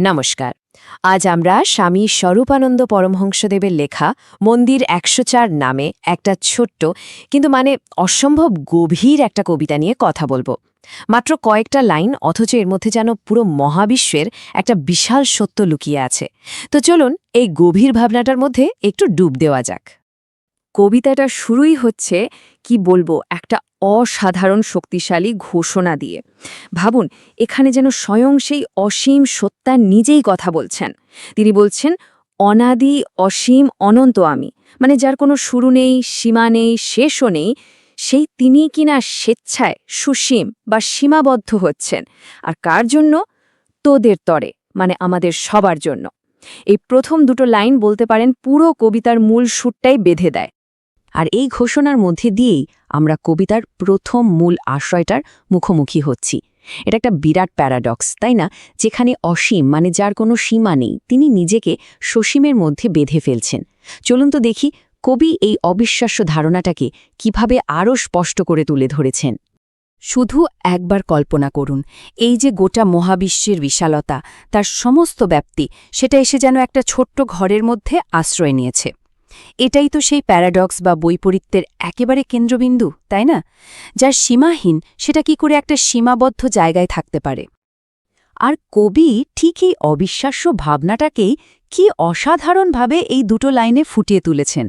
নমস্কার, আজ আমরা স্বামী স্বরূপানন্দ পরমহংসদেবের লেখা মন্দির ১০৪ নামে একটা ছোট্ট কিন্তু অসম্ভব গভীর একটা কবিতা নিয়ে কথা বলবো। মাত্র কয়েকটা লাইন, অথচ এর মধ্যে যেন পুরো মহাবিশ্বের একটা বিশাল সত্য লুকিয়ে আছে। তো চলুন এই গভীর ভাবনাটার মধ্যে একটু ডুব দেওয়া যাক। কবিতাটা শুরুই হচ্ছে একটা অসাধারণ শক্তিশালী ঘোষণা দিয়ে। ভাবুন, এখানে যেন স্বয়ং সেই অসীম সত্তা নিজেই কথা বলছেন। তিনি বলছেন, অনাদি অসীম অনন্ত আমি, যার কোনো শুরু নেই, সীমা নেই, শেষও নেই, সেই তিনি কিনা স্বেচ্ছায় সুসীম বা সীমাবদ্ধ হচ্ছেন। আর কার জন্য? তোদের তরে, আমাদের সবার জন্য। এই প্রথম দুটো লাইন বলতে পারেন পুরো কবিতার মূল সুরটাই বেঁধে দেয়। আর এই ঘোষণার মধ্যে দিয়েই আমরা কবিতার প্রথম মূল আশ্রয়টার মুখোমুখি হচ্ছি। এটা একটা বিরাট প্যারাডক্স, তাই না? যেখানে অসীম যার কোনো সীমা নেই, তিনি নিজেকে সসীমের মধ্যে বেঁধে ফেলছেন। চলুন তো দেখি কবি এই অবিশ্বাস্য ধারণাটাকে কিভাবে আরও স্পষ্ট করে তুলে ধরেছেন। শুধু একবার কল্পনা করুন, এই যে গোটা মহাবিশ্বের বিশালতা, তার সমস্ত ব্যাপ্তি, সেটা এসে যেন একটা ছোট্ট ঘরের মধ্যে আশ্রয় নিয়েছে। এটাই তো সেই প্যারাডক্স বা বৈপরীত্যের একেবারে কেন্দ্রবিন্দু, তাই না? যার সীমাহীন, সেটা কি করে একটা সীমাবদ্ধ জায়গায় থাকতে পারে? আর কবি ঠিক এই অবিশ্বাস্য ভাবনাটাকেই কি অসাধারণভাবে এই দুটো লাইনে ফুটিয়ে তুলেছেন।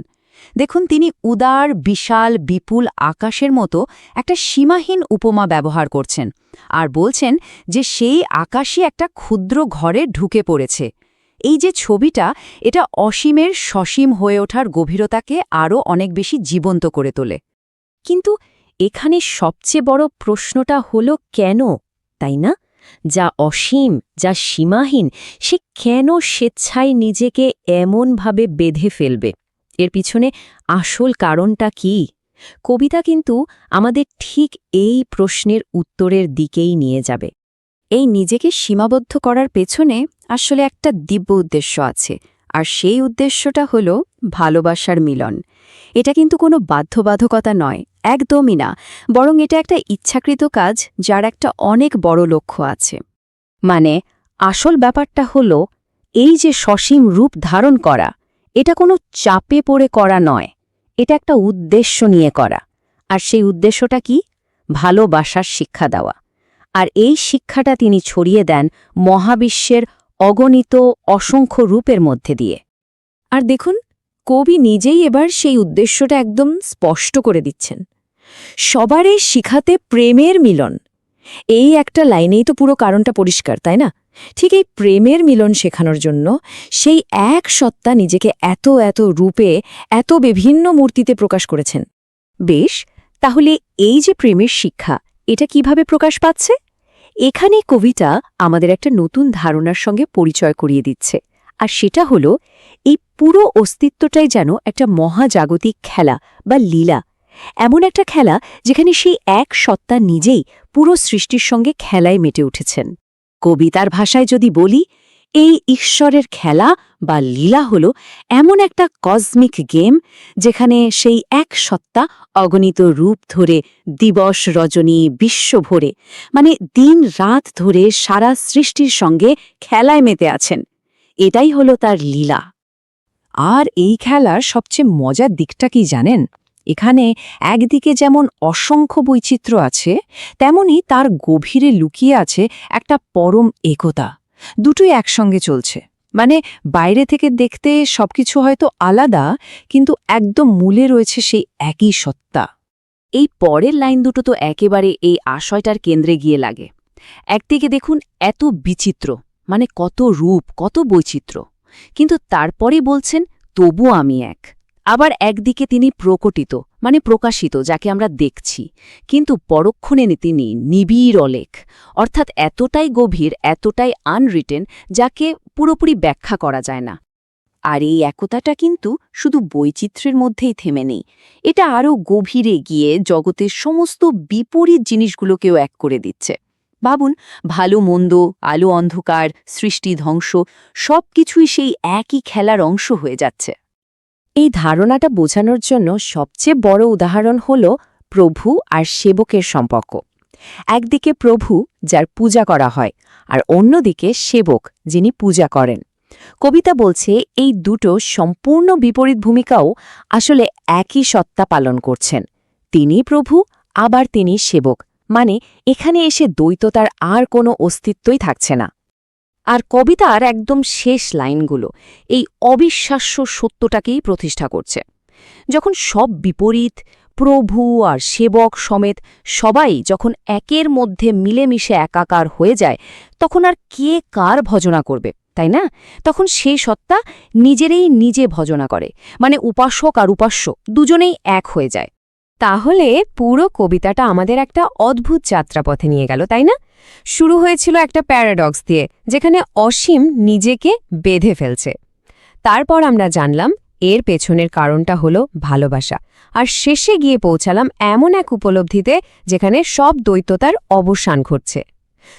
দেখুন, তিনি উদার, বিশাল, বিপুল আকাশের মতো একটা সীমাহীন উপমা ব্যবহার করছেন আর বলছেন যে সেই আকাশই একটা ক্ষুদ্র ঘরে ঢুকে পড়েছে। এই যে ছবিটা, এটা অসীমের সসীম হয়ে ওঠার গভীরতাকে আরও অনেক বেশি জীবন্ত করে তোলে। কিন্তু এখানে সবচেয়ে বড় প্রশ্নটা হলো কেন, তাই না? যা অসীম, যা সীমাহীন, সে কেন স্বেচ্ছায় নিজেকে এমনভাবে বেঁধে ফেলবে? এর পিছনে আসল কারণটা কি? কবিতা কিন্তু আমাদের ঠিক এই প্রশ্নের উত্তরের দিকেই নিয়ে যাবে। এই নিজেকে সীমাবদ্ধ করার পেছনে আসলে একটা দিব্য উদ্দেশ্য আছে, আর সেই উদ্দেশ্যটা হল ভালোবাসার মিলন। এটা কিন্তু কোনো বাধ্যবাধকতা নয়, একদমই না, বরং এটা একটা ইচ্ছাকৃত কাজ, যার একটা অনেক বড় লক্ষ্য আছে। আসল ব্যাপারটা হল এই যে সসীম রূপ ধারণ করা, এটা কোনো চাপে পড়ে করা নয়, এটা একটা উদ্দেশ্য নিয়ে করা। আর সেই উদ্দেশ্যটা কি? ভালোবাসার শিক্ষা দেওয়া। আর এই শিক্ষাটা তিনি ছড়িয়ে দেন মহাবিশ্বের অগণিত অসংখ্য রূপের মধ্যে দিয়ে। আর দেখুন, কবি নিজেই এবার সেই উদ্দেশ্যটা একদম স্পষ্ট করে দিচ্ছেন। সবারই শিখাতে প্রেমের মিলন। এই একটা লাইনেই তো পুরো কারণটা পরিষ্কার, তাই না? ঠিক এই প্রেমের মিলন শেখানোর জন্য সেই এক সত্তা নিজেকে এত এত রূপে, এত বিভিন্ন মূর্তিতে প্রকাশ করেছেন। বেশ, তাহলে এই যে প্রেমের শিক্ষা, এটা কিভাবে প্রকাশ পাচ্ছে? এখানে কবিতা আমাদের একটা নতুন ধারণার সঙ্গে পরিচয় করিয়ে দিচ্ছে। আর সেটা হলো, এই পুরো অস্তিত্বটাই যেন একটা মহাজাগতিক খেলা বা লীলা। এমন একটা খেলা যেখানে সেই এক সত্তা নিজেই পুরো সৃষ্টির সঙ্গে খেলায় মেতে উঠেছেন। কবিতার ভাষায় যদি বলি, এই ঈশ্বরের খেলা বা লীলা হল এমন একটা কসমিক গেম, যেখানে সেই এক সত্তা অগণিত রূপ ধরে দিবস রজনী বিশ্বভরে, দিন রাত ধরে সারা সৃষ্টির সঙ্গে খেলায় মেতে আছেন। এটাই হলো তার লীলা। আর এই খেলার সবচেয়ে মজার দিকটা কি জানেন? এখানে একদিকে যেমন অসংখ্য বৈচিত্র্য আছে, তেমনি তার গভীরে লুকিয়ে আছে একটা পরম একতা। দুটোই একসঙ্গে চলছে। বাইরে থেকে দেখতে সবকিছু হয়তো আলাদা, কিন্তু একদম মূলে রয়েছে সেই একই সত্তা। এই পরের লাইন দুটো তো একেবারে এই আশয়টার কেন্দ্রে গিয়ে লাগে। একদিকে দেখুন এত বিচিত্র, কত রূপ, কত বৈচিত্র্য, কিন্তু তারপরে বলছেন তবু আমি এক। আবার একদিকে তিনি প্রকটিত, প্রকাশিত, যাকে আমরা দেখছি, কিন্তু পরক্ষণে তিনি নিবিড় অলেখ, অর্থাৎ এতটাই গভীর, এতটাই আনরিটেন, যাকে পুরোপুরি ব্যাখ্যা করা যায় না। আর এই একতাটা কিন্তু শুধু বৈচিত্র্যের মধ্যেই থেমে নেই, এটা আরও গভীরে গিয়ে জগতের সমস্ত বিপরীত জিনিসগুলোকেও এক করে দিচ্ছে। ভাবুন, ভালো মন্দ, আলো অন্ধকার, সৃষ্টি ধ্বংস, সবকিছুই সেই একই খেলার অংশ হয়ে যাচ্ছে। এই ধারণাটা বোঝানোর জন্য সবচেয়ে বড় উদাহরণ হল প্রভু আর সেবকের সম্পর্ক। একদিকে প্রভু, যার পূজা করা হয়, আর অন্যদিকে সেবক, যিনি পূজা করেন। কবিতা বলছে এই দুটো সম্পূর্ণ বিপরীত ভূমিকাও আসলে একই সত্তা পালন করছেন। তিনি প্রভু, আবার তিনি সেবক, মানে এখানে এসে দ্বৈততার আর কোনো অস্তিত্বই থাকছে না। আর কবিতার একদম শেষ লাইনগুলো এই অবিশ্বাস্য সত্যটাকেই প্রতিষ্ঠা করছে। যখন সব বিপরীত, প্রভু আর সেবক সমেত সবাই যখন একের মধ্যে মিলেমিশে একাকার হয়ে যায়, তখন আর কে কার ভজনা করবে, তাই না? তখন সেই সত্তা নিজেরেই নিজে ভজনা করে, মানে উপাসক আর উপাস্য দুজনেই এক হয়ে যায়। তাহলে পুরো কবিতাটা আমাদের একটা অদ্ভুত যাত্রাপথে নিয়ে গেল, তাই না? শুরু হয়েছিল একটা প্যারাডক্স দিয়ে, যেখানে অসীম নিজেকে বেঁধে ফেলছে। তারপর আমরা জানলাম এর পেছনের কারণটা হলো ভালোবাসা, আর শেষে গিয়ে পৌঁছালাম এমন এক উপলব্ধিতে যেখানে সব দ্বৈততার অবসান ঘটছে।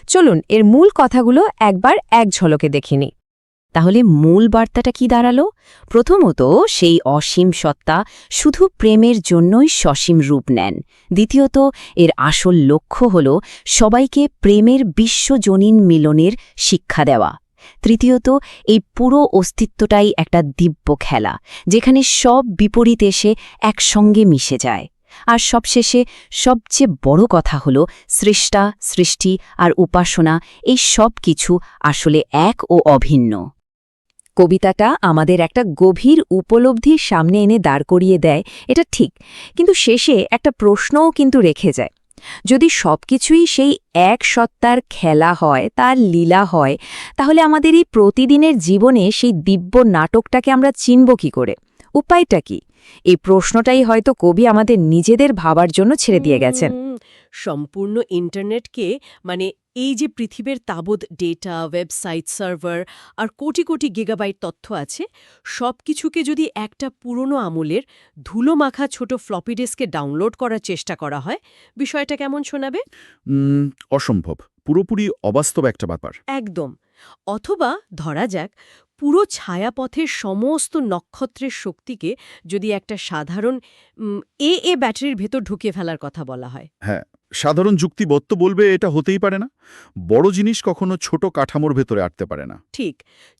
চলুন এর মূল কথাগুলো একবার এক ঝলকে দেখিনি। তাহলে মূল বার্তাটা কি দাঁড়ালো? প্রথমত, সেই অসীম সত্তা শুধু প্রেমের জন্যই সসীম রূপ নেন। দ্বিতীয়ত, এর আসল লক্ষ্য হল সবাইকে প্রেমের বিশ্বজনীন মিলনের শিক্ষা দেওয়া। তৃতীয়ত, এই পুরো অস্তিত্বটাই একটা দিব্য খেলা, যেখানে সব বিপরীত এসে একসঙ্গে মিশে যায়। আর সবশেষে সবচেয়ে বড় কথা হল সৃষ্টা, সৃষ্টি আর উপাসনা, এই সব কিছু আসলে এক ও অভিন্ন। কবিতাটা আমাদের একটা গভীর উপলব্ধির সামনে এনে দাঁড় করিয়ে দেয়, এটা ঠিক, কিন্তু শেষে একটা প্রশ্নও কিন্তু রেখে যায়। যদি সবকিছুই সেই এক সত্তার খেলা হয়, তার লীলা হয়, তাহলে আমাদের এই প্রতিদিনের জীবনে সেই দিব্য নাটকটাকে আমরা চিনব কি করে? উপায়টা কি? এই প্রশ্নটাই হয়তো কবি আমাদের নিজেদের ভাবার জন্য ছেড়ে দিয়ে গেছেন। সম্পূর্ণ ইন্টারনেটকে, মানে এই যে পৃথিবীর তাবৎ ডেটা, ওয়েবসাইট, সার্ভার আর কোটি কোটি গিগাবাইট তথ্য আছে, সব কিছুকে যদি একটা পুরনো আমলের ধুলো মাখা ছোট ফ্লপি ডিস্কে ডাউনলোড করার চেষ্টা করা হয়, বিষয়টা কেমন শোনাবে? অসম্ভব, পুরোপুরি অবাস্তব একটা ব্যাপার। একদম। অথবা ধরা যাক, পুরো ছায়াপথের সমস্ত নক্ষত্রের শক্তিকে যদি একটা সাধারণ এ ব্যাটারির ভেতর ঢুকিয়ে ফেলার কথা বলা হয়। হ্যাঁ, সাধারণ যুক্তিবৎ বলবে এটা হতেই পারে না। বড় জিনিস কখনো ছোট কাঠামোর ভেতরে আটতে পারে না। ঠিক,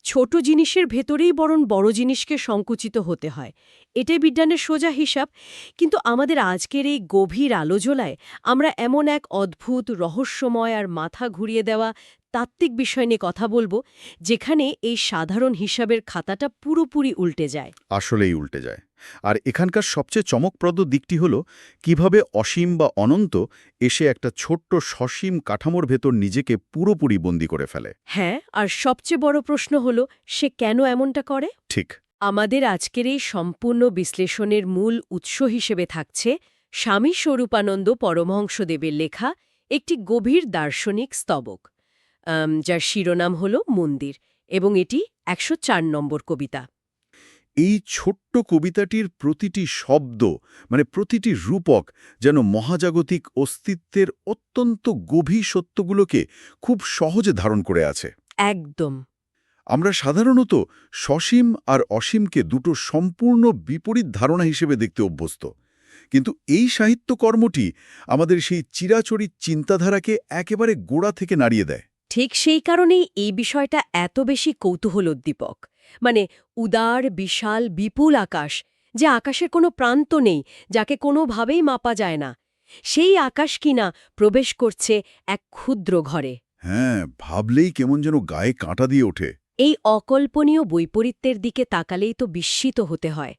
ছোট জিনিসের ভেতরেই বরং বড় জিনিসকে সংকুচিত হতে হয়। এটাই বিজ্ঞানের সোজা হিসাব। কিন্তু আমাদের আজকের এই গভীর আলোচনায় আমরা এমন এক অদ্ভুত, রহস্যময় আর মাথা ঘুরিয়ে দেওয়া তাত্ত্বিক বিষয় নিয়ে কথা বলবো, যেখানে এই সাধারণ হিসাবের খাতাটা পুরোপুরি উল্টে যায়। আসলেই উল্টে যায়। আর এখানকার সবচেয়ে চমকপ্রদ দিকটি হল কিভাবে অসীম বা অনন্ত এসে একটা ছোট্ট সসীম কাঠামোর ভেতর নিজেকে পুরোপুরি বন্দী করে ফেলে। হ্যাঁ, আর সবচেয়ে বড় প্রশ্ন হলো, সে কেন এমনটা করে? ঠিক। আমাদের আজকের এই সম্পূর্ণ বিশ্লেষণের মূল উৎস হিসেবে থাকছে স্বামী স্বরূপানন্দ পরমহংসদেবের লেখা একটি গভীর দার্শনিক স্তবক, যার শিরোনাম হল মন্দির, এবং এটি ১০৪ নম্বর কবিতা। এই ছোট্ট কবিতাটির প্রতিটি শব্দ, মানে প্রতিটি রূপক, যেন মহাজাগতিক অস্তিত্বের অত্যন্ত গভীর সত্যগুলোকে খুব সহজে ধারণ করে আছে। একদম। আমরা সাধারণত সসীম আর অসীমকে দুটো সম্পূর্ণ বিপরীত ধারণা হিসেবে দেখতে অভ্যস্ত, কিন্তু এই সাহিত্যকর্মটি আমাদের সেই চিরাচরিত চিন্তাধারাকে একেবারে গোড়া থেকে নাড়িয়ে দেয়। ঠিক সেই কারণেই এই বিষয়টা এত বেশি কৌতূহলোদ্দীপক। মানে উদার, বিশাল, বিপুল আকাশ, যে আকাশের কোনো প্রান্ত নেই, যাকে কোনোভাবেই মাপা যায় না, সেই আকাশ কিনা প্রবেশ করছে এক ক্ষুদ্র ঘরে। হ্যাঁ, ভাবলেই কেমন যেন গায়ে কাঁটা দিয়ে ওঠে। এই অকল্পনীয় বৈপরীত্যের দিকে তাকালেই তো বিস্মিত হতে হয়।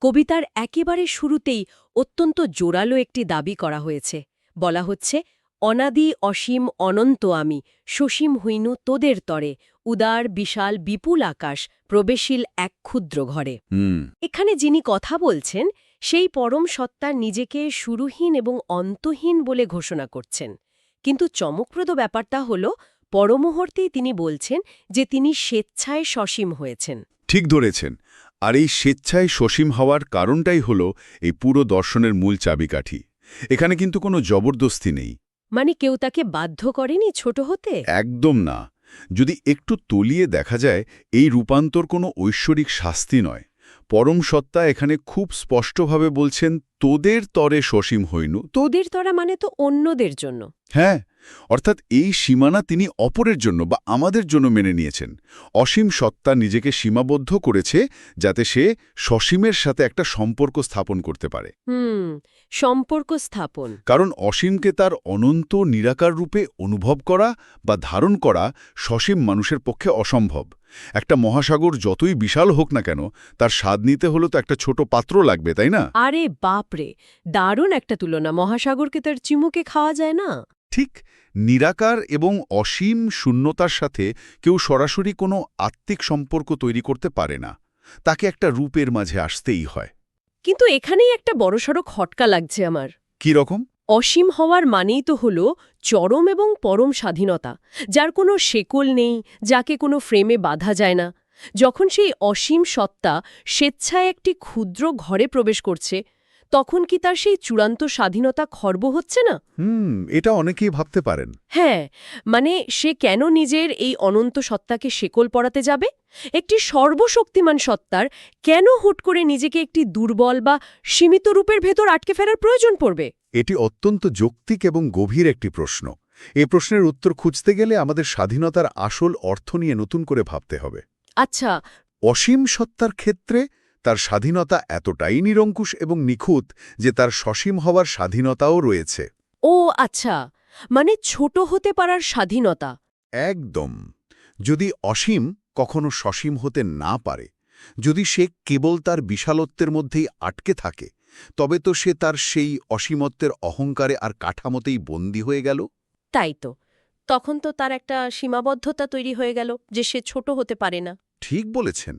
কবিতার একেবারে শুরুতেই অত্যন্ত জোরালো একটি দাবি করা হয়েছে। বলা হচ্ছে, অনাদি অসীম অনন্ত আমি, সসীম হইনু তোদের তরে, উদার বিশাল বিপুল আকাশ, প্রবেশিল এক ক্ষুদ্র ঘরে। এখানে যিনি কথা বলছেন, সেই পরম সত্তার নিজেকে শুরুহীন এবং অন্তহীন বলে ঘোষণা করছেন। কিন্তু চমকপ্রদ ব্যাপারটা হল, পরমুহূর্তেই তিনি বলছেন যে তিনি স্বেচ্ছায় সসীম হয়েছেন। ঠিক ধরেছেন। আর এই স্বেচ্ছায় সসীম হওয়ার কারণটাই হল এই পুরো দর্শনের মূল চাবিকাঠি। এখানে কিন্তু কোনো জবরদস্তি নেই। মানে কেউ তাকে বাধ্য করেনি ছোট হতে? একদম না। যদি একটু তলিয়ে দেখা যায়, এই রূপান্তর কোনো ঐশ্বরিক শাস্তি নয়। পরম সত্তা এখানে খুব স্পষ্টভাবে বলছেন, তোদের তরে সসীম হইনু। তোদের তরা মানে তো অন্যদের জন্য। হ্যাঁ, অর্থাৎ এই সীমানা তিনি অপরের জন্য বা আমাদের জন্য মেনে নিয়েছেন। অসীম সত্তা নিজেকে সীমাবদ্ধ করেছে যাতে সে সসীমের সাথে একটা সম্পর্ক স্থাপন করতে পারে। সম্পর্ক স্থাপন। কারণ অসীমকে তার অনন্ত নিরাকার রূপে অনুভব করা বা ধারণ করা সসীম মানুষের পক্ষে অসম্ভব। একটা মহাসাগর যতই বিশাল হোক না কেন, তার স্বাদ নিতে হলে তো একটা ছোট পাত্র লাগবে, তাই না? আরে বাপরে, দারুণ একটা তুলনা। মহাসাগরকে তার চিমুকে খাওয়া যায় না? ঠিক নিরাকার এবং অসীম শূন্যতার সাথে কেউ সরাসরি কোনো আত্মিক সম্পর্ক তৈরি করতে পারে না। তাকে একটা রূপের মাঝে আসতেই হয়। কিন্তু এখানেই একটা বড়সড় খটকা লাগছে আমার। কি রকম? অসীম হওয়ার মানেই তো হল চরম এবং পরম স্বাধীনতা, যার কোনো শেকল নেই, যাকে কোনো ফ্রেমে বাঁধা যায় না। যখন সেই অসীম সত্তা স্বেচ্ছায় একটি ক্ষুদ্র ঘরে প্রবেশ করছে, তখন কি তার সেই চূড়ান্ত স্বাধীনতা খর্ব হচ্ছে না? এটা অনেকেই ভাবতে পারেন। হ্যাঁ, মানে সে কেন নিজের এই অনন্ত সত্তাকে শেকল পরাতে যাবে? একটি সর্বশক্তিমান সত্তার কেন হুট করে নিজেকে একটি দুর্বল বা সীমিত রূপের ভেতর আটকে ফেলার প্রয়োজন পড়বে? এটি অত্যন্ত যৌক্তিক এবং গভীর একটি প্রশ্ন। এই প্রশ্নের উত্তর খুঁজতে গেলে আমাদের স্বাধীনতার আসল অর্থ নিয়ে নতুন করে ভাবতে হবে। আচ্ছা, অসীম সত্তার ক্ষেত্রে তার স্বাধীনতা এতটাই নিরঙ্কুশ এবং নিখুঁত যে তার সসীম হওয়ার স্বাধীনতাও রয়েছে। ও আচ্ছা, মানে ছোট হতে পারার স্বাধীনতা। একদম। যদি অসীম কখনো সসীম হতে না পারে, যদি সে কেবল তার বিশালত্বের মধ্যেই আটকে থাকে, তবে তো সে তার সেই অসীমত্বের অহংকারে আর কাঠামোতেই বন্দী হয়ে গেল। তাই তো, তখন তো তার একটা সীমাবদ্ধতা তৈরি হয়ে গেল যে সে ছোট হতে পারে না। ঠিক বলেছেন।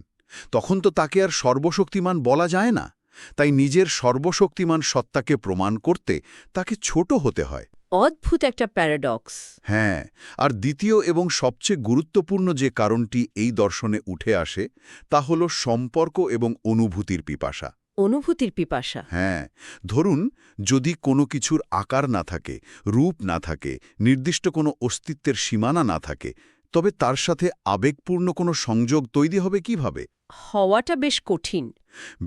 তখন তো তাকে আর সর্বশক্তিমান বলা যায় না। তাই নিজের সর্বশক্তিমান সত্তাকে প্রমাণ করতে তাকে ছোট হতে হয়। অদ্ভুত একটা প্যারাডক্স। হ্যাঁ, আর দ্বিতীয় এবং সবচেয়ে গুরুত্বপূর্ণ যে কারণটি এই দর্শনে উঠে আসে, তা হল সম্পর্ক এবং অনুভূতির পিপাসা। অনুভূতির পিপাসা। হ্যাঁ, ধরুন যদি কোনো কিছুর আকার না থাকে, রূপ না থাকে, নির্দিষ্ট কোনো অস্তিত্বের সীমানা না থাকে, তবে তার সাথে আবেগপূর্ণ কোনো সংযোগ তৈরি হবে কিভাবে? হওয়াটা বেশ কঠিন।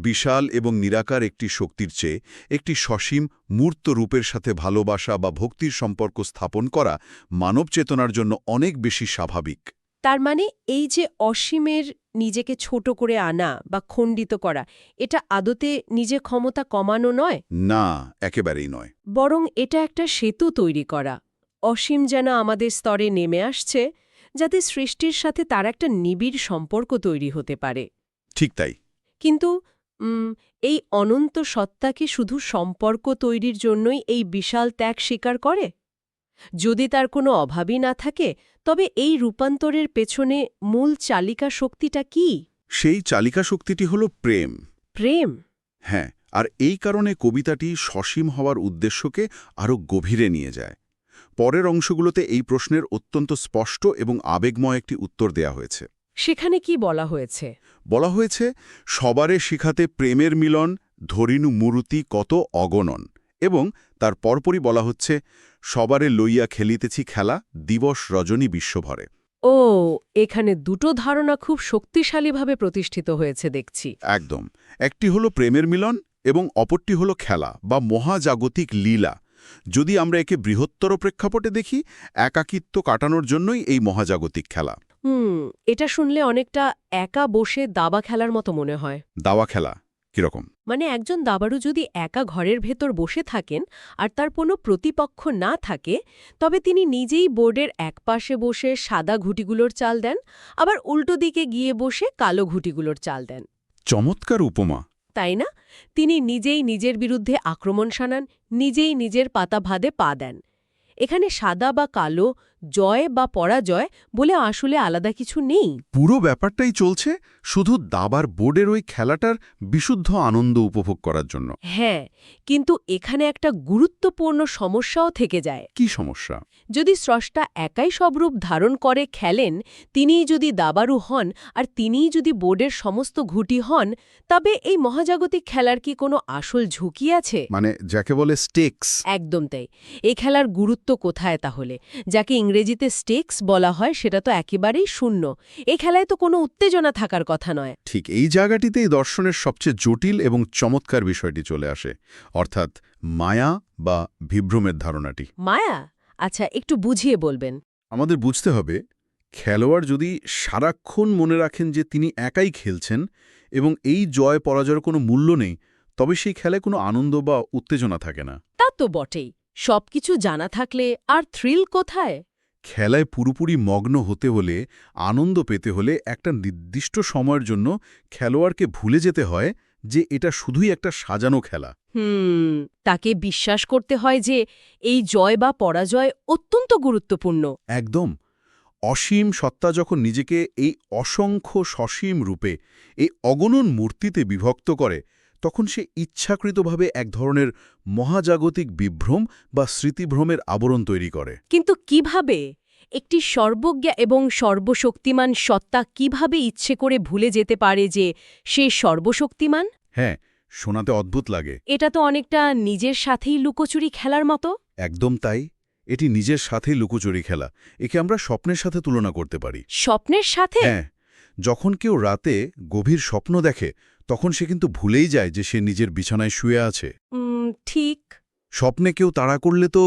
বিশাল এবং নিরাকার একটি শক্তির চেয়ে একটি সসীম মূর্ত রূপের সাথে ভালোবাসা বা ভক্তির সম্পর্ক স্থাপন করা মানব চেতনার জন্য অনেক বেশি স্বাভাবিক। তার মানে এই যে অসীমের নিজেকে ছোট করে আনা বা খণ্ডিত করা, এটা আদতে নিজে ক্ষমতা কমানো নয়? না, একেবারেই নয়। বরং এটা একটা সেতু তৈরি করা। অসীম যেন আমাদের স্তরে নেমে আসছে, যাতে সৃষ্টির সাথে তার একটা নিবিড় সম্পর্ক তৈরি হতে পারে। ঠিক তাই। কিন্তু এই অনন্ত সত্তা কি শুধু সম্পর্ক তৈরির জন্যই এই বিশাল ত্যাগ স্বীকার করে? যদি তার কোনো অভাবই না থাকে, তবে এই রূপান্তরের পেছনে মূল চালিকা শক্তিটা কি? সেই চালিকা শক্তিটি হল প্রেম। প্রেম? হ্যাঁ, আর এই কারণে কবিতাটি সসীম হওয়ার উদ্দেশ্যকে আরও গভীরে নিয়ে যায়। পরের অংশগুলোতে এই প্রশ্নের অত্যন্ত স্পষ্ট এবং আবেগময় একটি উত্তর দেয়া হয়েছে। সেখানে কি বলা হয়েছে? বলা হয়েছে, সবারে শিখাতে প্রেমের মিলন, ধরিনু মূরতি কত অগণন। এবং তার পরপরই বলা হচ্ছে, সবারে লইয়া খেলিতেছি খেলা, দিবস রজনী বিশ্বভরে। ও, এখানে দুটো ধারণা খুব শক্তিশালীভাবে প্রতিষ্ঠিত হয়েছে দেখছি। একদম। একটি হলো প্রেমের মিলন এবং অপরটি হলো খেলা বা মহাজাগতিক লীলা। যদি আমরা একে বৃহত্তর প্রেক্ষাপটে দেখি, একাকিত্ব কাটানোর জন্যই এই মহাজাগতিক খেলা। এটা শুনলে অনেকটা একা বসে দাবা খেলার মতো মনে হয়। দাবা খেলা কিরকম? মানে একজন দাবাড়ু যদি একা ঘরের ভেতর বসে থাকেন আর তার কোনো প্রতিপক্ষ না থাকে, তবে তিনি নিজেই বোর্ডের একপাশে বসে সাদা ঘুটিগুলোর চাল দেন, আবার উল্টো দিকে গিয়ে বসে কালো ঘুটিগুলোর চাল দেন। চমৎকার উপমা, তাই না? তিনি নিজেই নিজের বিরুদ্ধে আক্রমণ শানান, নিজেই নিজের পাতা ভাদে পা দেন। এখানে সাদা বা কালো, জয় বা পরাজয় বলে আসলে আলাদা কিছু নেই। পুরো ব্যাপারটাই চলছে শুধু দাবার বোর্ডের ওই খেলাটার বিশুদ্ধ আনন্দ উপভোগ করার জন্য। হ্যাঁ, কিন্তু এখানে একটা গুরুত্বপূর্ণ সমস্যাও থেকে যায়। কি সমস্যা? যদি স্রষ্টা একাই সব রূপ ধারণ করে খেলেন, তিনিই যদি দাবারু হন আর তিনিই যদি বোর্ডের সমস্ত ঘুঁটি হন, তবে এই মহাজাগতিক খেলার কি কোনো আসল ঝুঁকি আছে? মানে যাকে বলে স্টেকস। একদম তাই। এই খেলার গুরুত্ব কোথায় তাহলে? যাকে ইংরেজিতে স্টেকস বলা হয়, সেটা তো একেবারেই শূন্য। এই খেলায় তো কোনো উত্তেজনা থাকার কথা নয়। ঠিক এই জায়গাটিতেই দর্শনের সবচেয়ে জটিল এবং চমৎকার বিষয়টি চলে আসে, অর্থাৎ মায়া বা বিভ্রমের ধারণাটি। মায়া? আচ্ছা, একটু বুঝিয়ে বলবেন। আমাদের বুঝতে হবে খেলোয়াড় যদি সারাক্ষণ মনে রাখেন যে তিনি একাই খেলছেন এবং এই জয় পরাজয়ের কোনো মূল্য নেই, তবে সেই খেলায় কোনো আনন্দ বা উত্তেজনা থাকে না। তা তো বটেই। সবকিছু জানা থাকলে আর থ্রিল কোথায়? খেলায় পুরোপুরি মগ্ন হতে হলে, আনন্দ পেতে হলে একটা নির্দিষ্ট সময়ের জন্য খেলোয়াড়কে ভুলে যেতে হয় যে এটা শুধুই একটা সাজানো খেলা। তাকে বিশ্বাস করতে হয় যে এই জয় বা পরাজয় অত্যন্ত গুরুত্বপূর্ণ। একদম। অসীম সত্তা যখন নিজেকে এই অসংখ্য সসীম রূপে, এই অগণন মূর্তিতে বিভক্ত করে, তখন সে ইচ্ছাকৃতভাবে এক ধরনের মহাজাগতিক বিভ্রম বা স্মৃতিভ্রমের আবরণ তৈরি করে। কিন্তু কিভাবে একটি সর্বজ্ঞা এবং সর্বশক্তিমান সত্তা কিভাবে ইচ্ছে করে ভুলে যেতে পারে যে সে সর্বশক্তিমান? হ্যাঁ, শোনাতে অদ্ভুত লাগে। এটা তো অনেকটা নিজের সাথেই লুকোচুরি খেলার মতো। একদম তাই। এটি নিজের সাথেই লুকোচুরি খেলা। একে আমরা স্বপ্নের সাথে তুলনা করতে পারি। স্বপ্নের সাথে? হ্যাঁ, যখন কেউ রাতে গভীর স্বপ্ন দেখে, তখন সে কিন্তু ভুলেই যায় যে সে নিজের বিছানায় শুয়ে আছে। ঠিক। স্বপ্নে কেউ তাড়া করলে তো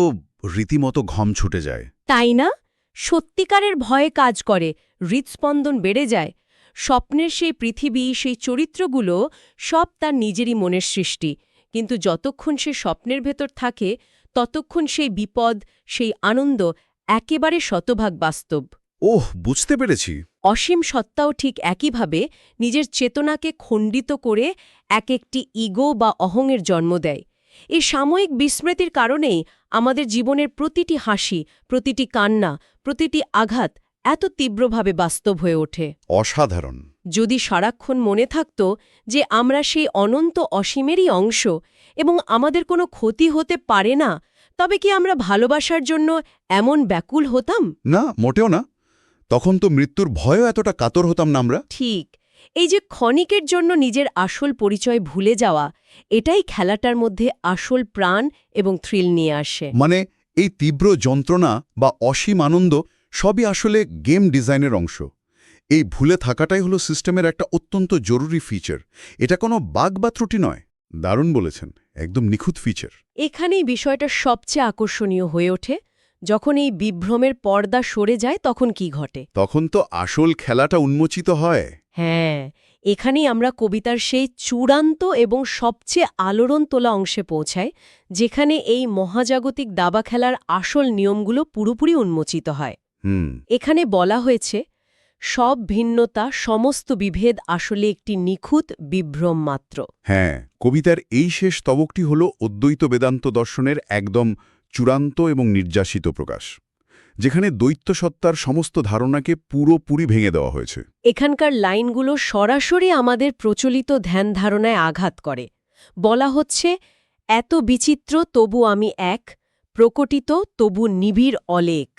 রীতিমতো ঘম ছুটে যায়। তাই না? সত্যিকারের ভয়ে কাজ করে, হৃৎস্পন্দন বেড়ে যায়। স্বপ্নের সেই পৃথিবী, সেই চরিত্রগুলো সব তার নিজেরই মনের সৃষ্টি। কিন্তু যতক্ষণ সে স্বপ্নের ভেতর থাকে, ততক্ষণ সেই বিপদ, সেই আনন্দ একেবারে শতভাগ বাস্তব। ওহ, বুঝতে পেরেছি। অসীম সত্তাও ঠিক একইভাবে নিজের চেতনাকে খণ্ডিত করে এক একটি ইগো বা অহংয়ের জন্ম দেয়। এই সাময়িক বিস্মৃতির কারণেই আমাদের জীবনের প্রতিটি হাসি, প্রতিটি কান্না, প্রতিটি আঘাত এত তীব্রভাবে বাস্তব হয়ে ওঠে। অসাধারণ। যদি সারাক্ষণ মনে থাকত যে আমরা সেই অনন্ত অসীমেরই অংশ এবং আমাদের কোনো ক্ষতি হতে পারে না, তবে কি আমরা ভালোবাসার জন্য এমন ব্যাকুল হতাম? না, মোটেও না। তখন তো মৃত্যুর ভয়ও এতটা কাতর হতাম না আমরা। ঠিক। এই যে ক্ষণিকের জন্য নিজের আসল পরিচয় ভুলে যাওয়া, এটাই খেলাটার মধ্যে আসল প্রাণ এবং থ্রিল নিয়ে আসে। মানে এই তীব্র যন্ত্রণা বা অসীম আনন্দ সবই আসলে গেম ডিজাইনের অংশ। এই ভুলে থাকাটাই হলো সিস্টেমের একটা অত্যন্ত জরুরি ফিচার। এটা কোনো বাগ বা ত্রুটি নয়। দারুণ বলেছেন, একদম নিখুঁত ফিচার। এখানেই বিষয়টা সবচেয়ে আকর্ষণীয় হয়ে ওঠে। যখন এই বিভ্রমের পর্দা সরে যায়, তখন কি ঘটে? তখন তো আসল খেলাটা উন্মোচিত হয়। হ্যাঁ, এখানেই আমরা কবিতার সেই চূড়ান্ত এবং সবচেয়ে আলোড়ন তোলা অংশে পৌঁছাই, যেখানে এই মহাজাগতিক দাবা খেলার আসল নিয়মগুলো পুরোপুরি উন্মোচিত হয়। এখানে বলা হয়েছে, সব ভিন্নতা, সমস্ত বিভেদ আসলে একটি নিখুঁত বিভ্রম মাত্র। হ্যাঁ, কবিতার এই শেষ স্তবকটি হল অদ্বৈত বেদান্ত দর্শনের একদম চূড়ান্ত এবং নির্যাসিত প্রকাশ, যেখানে দ্বৈত সত্তার সমস্ত ধারণাকে পুরোপুরি ভেঙে দেওয়া হয়েছে। এখানকার লাইনগুলো সরাসরি আমাদের প্রচলিত ধ্যান ধারণায় আঘাত করে। বলা হচ্ছে, এত বিচিত্র তবু আমি এক, প্রকটিত তবু নিবিড় অলেখ।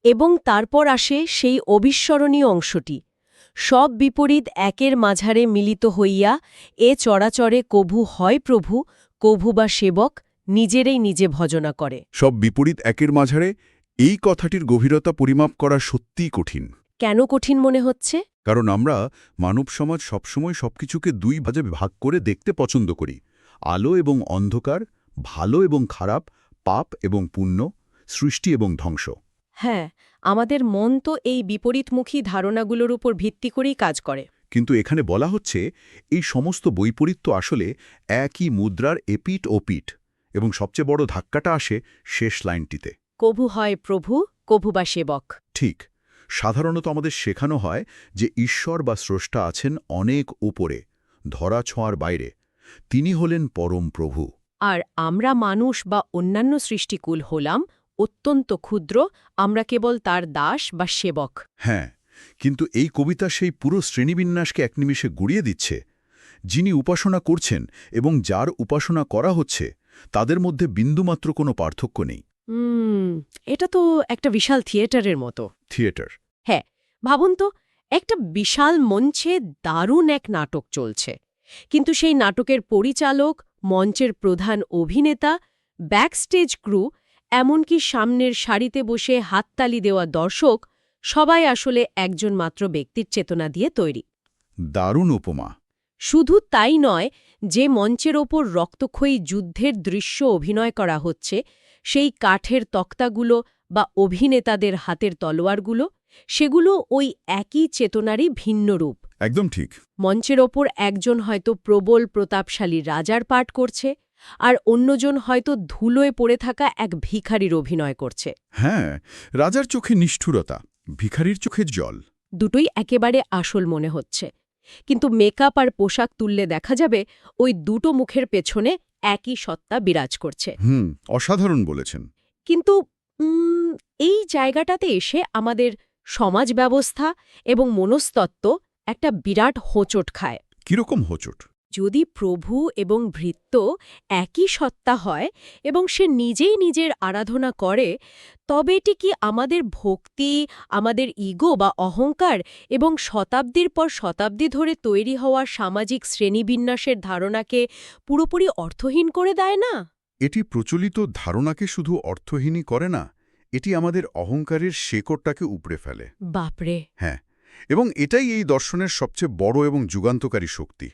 এবং তারপর আসে সেই অবিস্মরণীয় অংশটি, সব বিপরীত একের মাঝারে মিলিত হইয়া এ চরাচরে কভু হয় প্রভু, কভু বা সেবক, নিজেরেই নিজে ভজনা করে। সব বিপরীত একের মাঝারে, এই কথাটির গভীরতা পরিমাপ করা সত্যিই কঠিন। কেন কঠিন মনে হচ্ছে? কারণ আমরা মানব সমাজ সবসময় সবকিছুকে দুই ভাগে ভাগ করে দেখতে পছন্দ করি। আলো এবং অন্ধকার, ভালো এবং খারাপ, পাপ এবং পুণ্য, সৃষ্টি এবং ধ্বংস। হ্যাঁ, আমাদের মন তো এই বিপরীতমুখী ধারণাগুলোর উপর ভিত্তি করেই কাজ করে। কিন্তু এখানে বলা হচ্ছে, এই সমস্ত বৈপরীত্য আসলে একই মুদ্রার এপিঠ ও পিঠ, এবং সবচেয়ে বড় ধাক্কাটা আসে শেষ লাইনটিতে। কভু হয় প্রভু, কভু বা সেবক। ঠিক। সাধারণত আমাদের শেখানো হয় যে ঈশ্বর বা স্রষ্টা আছেন অনেক উপরে, ধরা ছোঁয়ার বাইরে। তিনি হলেন পরম প্রভু। আর আমরা মানুষ বা অন্যান্য সৃষ্টিকুল হলাম অত্যন্ত ক্ষুদ্র, আমরা কেবল তার দাস বা সেবক। হ্যাঁ, কিন্তু এই কবিতা সেই পুরো শ্রেণীবিন্যাসকে এক নিমিষে গুড়িয়ে দিচ্ছে। যিনি উপাসনা করছেন এবং যার উপাসনা করা হচ্ছে, তাদের মধ্যে বিন্দুমাত্র কোনো পার্থক্য নেই। এটা তো একটা বিশাল থিয়েটারের মতো। থিয়েটার। হ্যাঁ, ভাবুন তো, একটা বিশাল মঞ্চে দারুণ এক নাটক চলছে, কিন্তু সেই নাটকের পরিচালক, মঞ্চের প্রধান অভিনেতা, ব্যাকস্টেজ ক্রু, এমনকি সামনের সারিতে বসে হাততালি দেওয়া দর্শক, সবাই আসলে একজন মাত্র ব্যক্তির চেতনা দিয়ে তৈরি। দারুণ উপমা। শুধু তাই নয়, যে মঞ্চের ওপর রক্তক্ষয়ী যুদ্ধের দৃশ্য অভিনয় করা হচ্ছে, সেই কাঠের তক্তাগুলো বা অভিনেতাদের হাতের তলোয়ারগুলো, সেগুলো ওই একই চেতনারই ভিন্ন রূপ। একদম ঠিক। মঞ্চের ওপর একজন হয়তো প্রবল প্রতাপশালী রাজার পাঠ করছে, আর অন্যজন হয়তো ধুলোয় পড়ে থাকা এক ভিখারির অভিনয় করছে। হ্যাঁ, রাজার চোখে নিষ্ঠুরতা, ভিখারির চোখে জল। দুটোই একেবারে আসল মনে হচ্ছে, কিন্তু মেকআপ আর পোশাক তুললে দেখা যাবে ওই দুটো মুখের পেছনে একই সত্তা বিরাজ করছে। অসাধারণ বলেছেন। কিন্তু এই জায়গাটাতে এসে আমাদের সমাজ ব্যবস্থা এবং মনস্তত্ত্ব একটা বিরাট হোঁচট খায়। কিরকম হোঁচট? যদি প্রভু এবং ভৃত্য একই সত্তা হয় এবং সে নিজেই নিজের আরাধনা করে, তবে এটি কি আমাদের ভক্তি, আমাদের ইগো বা অহংকার এবং শতাব্দীর পর শতাব্দী ধরে তৈরি হওয়া সামাজিক শ্রেণীবিন্যাসের ধারণাকে পুরোপুরি অর্থহীন করে দেয় না? এটি প্রচলিত ধারণাকে শুধু অর্থহীনই করে না, এটি আমাদের অহংকারের শেকড়টাকে উপড়ে ফেলে। বাপরে! হ্যাঁ, এবং এটাই এই দর্শনের সবচেয়ে বড় এবং যুগান্তকারী শক্তি।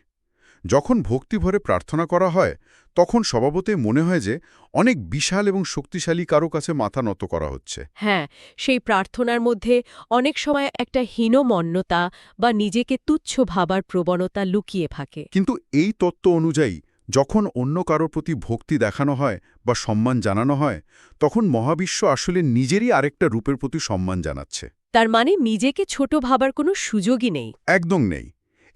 যখন ভক্তিভরে প্রার্থনা করা হয়, তখন স্বভাবতই মনে হয় যে অনেক বিশাল এবং শক্তিশালী কারো কাছে মাথা নত করা হচ্ছে। হ্যাঁ, সেই প্রার্থনার মধ্যে অনেক সময় একটা হীনমন্যতা বা নিজেকে তুচ্ছ ভাবার প্রবণতা লুকিয়ে থাকে। কিন্তু এই তত্ত্ব অনুযায়ী যখন অন্য কারো প্রতি ভক্তি দেখানো হয় বা সম্মান জানানো হয়, তখন মহাবিশ্ব আসলে নিজেরই আরেকটা রূপের প্রতি সম্মান জানাচ্ছে। তার মানে নিজেকে ছোট ভাবার কোনো সুযোগই নেই। একদম নেই।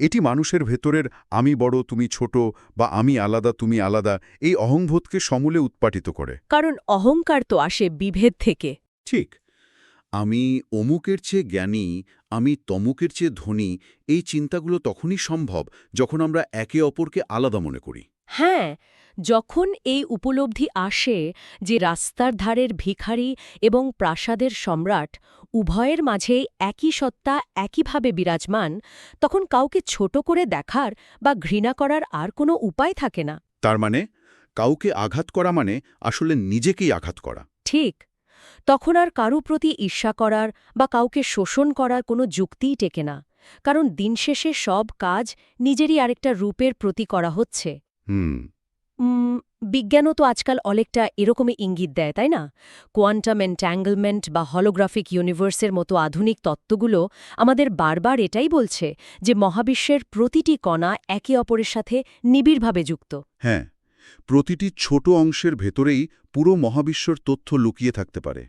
এটি মানুষের ভেতরের আমি বড় তুমি ছোট বা আমি আলাদা তুমি আলাদা এই অহংবোধকে সমূলে উৎপাটিত করে। কারণ অহংকার তো আসে বিভেদ থেকে। ঠিক। আমি অমুকের চেয়ে জ্ঞানী, আমি তমুকের চেয়ে ধনী, এই চিন্তাগুলো তখনই সম্ভব যখন আমরা একে অপরকে আলাদা মনে করি। হ্যাঁ, যখন এই উপলব্ধি আসে যে রাস্তার ধারের ভিখারি এবং প্রাসাদের সম্রাট উভয়ের মাঝেই একই সত্তা একইভাবে বিরাজমান, তখন কাউকে ছোট করে দেখার বা ঘৃণা করার আর কোনো উপায় থাকে না। তার মানে কাউকে আঘাত করা মানে আসলে নিজেকেই আঘাত করা। ঠিক। তখন আর কারো প্রতি ঈর্ষা করার বা কাউকে শোষণ করার কোনো যুক্তিই টেকে না, কারণ দিন শেষে সব কাজ নিজেরই আরেকটা রূপের প্রতি করা হচ্ছে। বিজ্ঞানও তো আজকাল অনেকটা এরকমই ইঙ্গিত দেয়, তাই না? কোয়ান্টাম এন্ট্যাঙ্গলমেন্ট বা হলোগ্রাফিক ইউনিভার্সের মতো আধুনিক তত্ত্বগুলো আমাদের বারবার এটাই বলছে যে মহাবিশ্বের প্রতিটি কণা একে অপরের সাথে নিবিড়ভাবে যুক্ত। হ্যাঁ, প্রতিটি ছোট অংশের ভেতরেই পুরো মহাবিশ্বর তথ্য লুকিয়ে থাকতে পারে।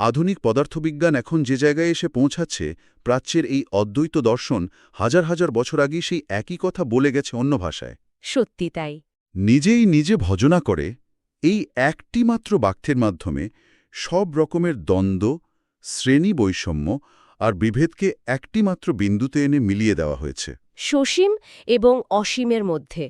আধুনিক পদার্থবিজ্ঞান এখন যে জায়গায় এসে পৌঁছাচ্ছে, প্রাচ্যের এই অদ্বৈত দর্শন হাজার হাজার বছর আগেই সেই একই কথা বলে গেছে অন্য ভাষায়। সত্যি তাই। নিজেই নিজে ভজনা করে এই একটি মাত্র বাক্যের মাধ্যমে সব রকমের দ্বন্দ্ব, শ্রেণী বৈষম্য আর বিভেদকে একটি মাত্র বিন্দুতে এনে মিলিয়ে দেওয়া হয়েছে। সসীম এবং অসীমের মধ্যে,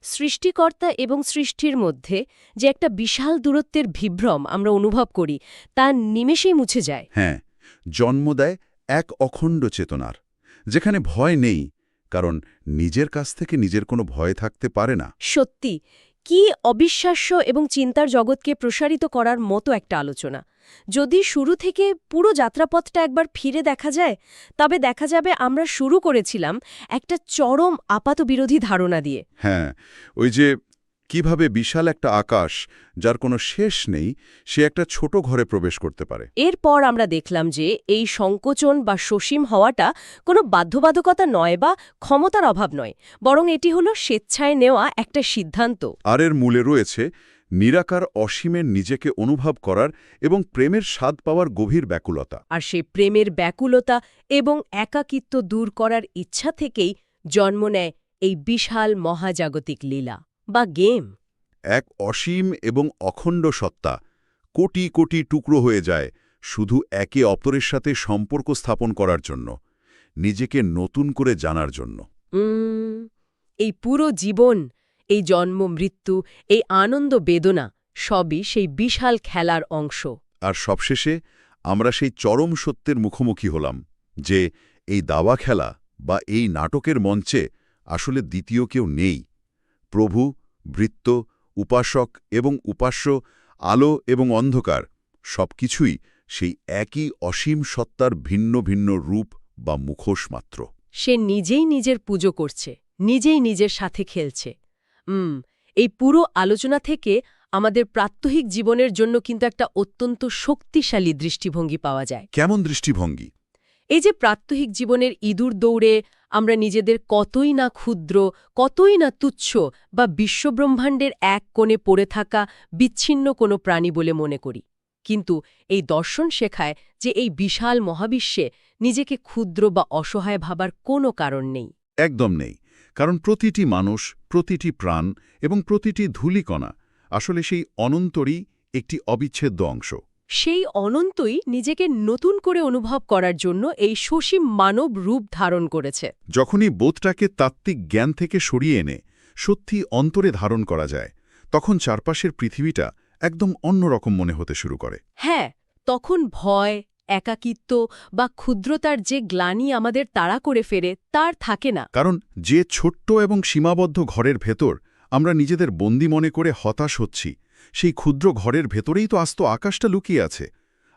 সৃষ্টিকর্তা এবং সৃষ্টির মধ্যে যে একটা বিশাল দূরত্বের বিভ্রম আমরা অনুভব করি, তা নিমেষেই মুছে যায়। হ্যাঁ, জন্ম দেয় এক অখণ্ড চেতনার, যেখানে ভয় নেই, কারণ নিজের কাছ থেকে নিজের কোনো ভয় থাকতে পারে না। সত্যি, কি অবিশ্বাস্য এবং চিন্তার জগৎকে প্রসারিত করার মতো একটা আলোচনা। যদি শুরু থেকে পুরো যাত্রাপথটা একবার ফিরে দেখা যায়, তবে দেখা যাবে আমরা শুরু করেছিলাম একটা চরম আপাতবিরোধী ধারণা দিয়ে। হ্যাঁ, ওই যে কিভাবে বিশাল একটা আকাশ, যার কোনো শেষ নেই, সে একটা ছোট ঘরে প্রবেশ করতে পারে। এরপর আমরা দেখলাম যে এই সংকোচন বা সসীম হওয়াটা কোনো বাধ্যবাধকতা নয় বা ক্ষমতার অভাব নয়, বরং এটি হলো স্বেচ্ছায় নেওয়া একটা সিদ্ধান্ত। আর এর মূলে রয়েছে নিরাকার অসীমের নিজেকে অনুভব করার এবং প্রেমের স্বাদ পাওয়ার গভীর ব্যাকুলতা। আর সে প্রেমের ব্যাকুলতা এবং একাকিত্ব দূর করার ইচ্ছা থেকেই জন্ম নেয় এই বিশাল মহাজাগতিক লীলা বা গেম। এক অসীম এবং অখণ্ড সত্তা কোটি কোটি টুকরো হয়ে যায় শুধু একে অপরের সাথে সম্পর্ক স্থাপন করার জন্য, নিজেকে নতুন করে জানার জন্য। এই পুরো জীবন, এই জন্ম মৃত্যু, এই আনন্দ বেদনা সবই সেই বিশাল খেলার অংশ। আর সবশেষে আমরা সেই চরম সত্যের মুখোমুখি হলাম যে এই দাবা খেলা বা এই নাটকের মঞ্চে আসলে দ্বিতীয় কেউ নেই। প্রভু, ভৃত্য, উপাসক এবং উপাস্য, আলো এবং অন্ধকার সবকিছুই সেই একই অসীম সত্তার ভিন্ন ভিন্ন রূপ বা মুখোশ মাত্র। সে নিজেই নিজের পুজো করছে, নিজেই নিজের সাথে খেলছে। এই পুরো আলোচনা থেকে আমাদের প্রাত্যহিক জীবনের জন্য কিন্তু একটা অত্যন্ত শক্তিশালী দৃষ্টিভঙ্গি পাওয়া যায়। কেমন দৃষ্টিভঙ্গি? এই যে প্রাত্যহিক জীবনের ইঁদুর দৌড়ে আমরা নিজেদের কতই না ক্ষুদ্র, কতই না তুচ্ছ বা বিশ্বব্রহ্মাণ্ডের এক কোণে পড়ে থাকা বিচ্ছিন্ন কোনো প্রাণী বলে মনে করি। কিন্তু এই দর্শন শেখায় যে এই বিশাল মহাবিশ্বে নিজেকে ক্ষুদ্র বা অসহায় ভাবার কোনো কারণ নেই। একদম নেই, কারণ প্রতিটি মানুষ, প্রতিটি প্রাণ এবং প্রতিটি ধূলিকণা আসলে সেই অনন্তরই একটি অবিচ্ছেদ্য অংশ। সেই অনন্তই নিজেকে নতুন করে অনুভব করার জন্য এই সসীম মানব রূপ ধারণ করেছে। যখনই বোধটাকে তাত্ত্বিক জ্ঞান থেকে সরিয়ে এনে সত্যি অন্তরে ধারণ করা যায়, তখন চারপাশের পৃথিবীটা একদম অন্যরকম মনে হতে শুরু করে। হ্যাঁ, তখন ভয়, একাকিত্ব বা ক্ষুদ্রতার যে গ্লানি আমাদের তাড়া করে ফেরে তার থাকে না। কারণ যে ছোট্ট এবং সীমাবদ্ধ ঘরের ভেতর আমরা নিজেদের বন্দী মনে করে হতাশ হচ্ছি, সেই ক্ষুদ্র ঘরের ভেতরেই তো আস্ত আকাশটা লুকিয়ে আছে।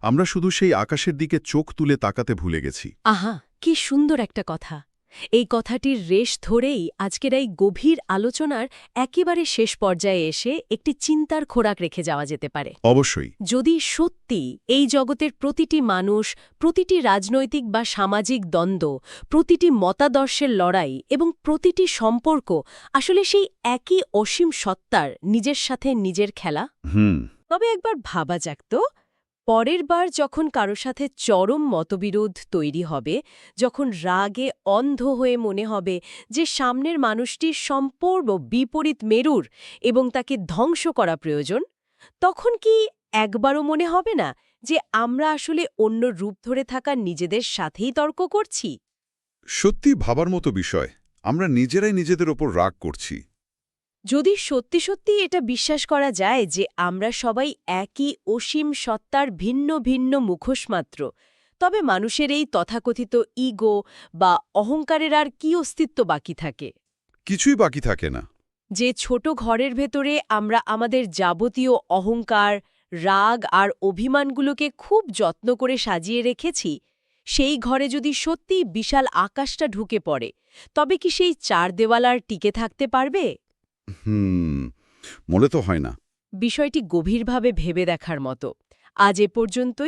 আমরা শুধু সেই আকাশের দিকে চোখ তুলে তাকাতে ভুলে গেছি। আহা, কি সুন্দর একটা কথা! এই কথাটির রেশ ধরেই আজকের এই গভীর আলোচনার একেবারে শেষ পর্যায়ে এসে একটি চিন্তার খোরাক রেখে যাওয়া যেতে পারে। অবশ্যই। যদি সত্যি এই জগতের প্রতিটি মানুষ, প্রতিটি রাজনৈতিক বা সামাজিক দ্বন্দ্ব, প্রতিটি মতাদর্শের লড়াই এবং প্রতিটি সম্পর্ক আসলে সেই একই অসীম সত্তার নিজের সাথে নিজের খেলা, তবে একবার ভাবা যাক তো, পরের বার যখন কারো সাথে চরম মতবিরোধ তৈরি হবে, যখন রাগে অন্ধ হয়ে মনে হবে যে সামনের মানুষটি সম্পূর্ণ বিপরীত মেরুর এবং তাকে ধ্বংস করা প্রয়োজন, তখন কি একবারও মনে হবে না যে আমরা আসলে অন্য রূপ ধরে থাকা নিজেদের সাথেই তর্ক করছি? সত্যি ভাবার মতো বিষয়। আমরা নিজেরাই নিজেদের ওপর রাগ করছি। যদি সত্যি সত্যি এটা বিশ্বাস করা যায় যে আমরা সবাই একই অসীম সত্তার ভিন্ন ভিন্ন মুখোশ মাত্র, তবে মানুষের এই তথাকথিত ইগো বা অহংকারের আর কি অস্তিত্ব বাকি থাকে? কিছুই বাকি থাকে না। যে ছোট ঘরের ভেতরে আমরা আমাদের যাবতীয় অহংকার, রাগ আর অভিমানগুলোকে খুব যত্ন করে সাজিয়ে রেখেছি, সেই ঘরে যদি সত্যিই বিশাল আকাশটা ঢুকে পড়ে, তবে কি সেই চার দেওয়াল আর টিকে থাকতে পারবে? মনে তো হয় না। বিষয়টি গভীরভাবে ভেবে দেখার মতো। আজ এ পর্যন্তই।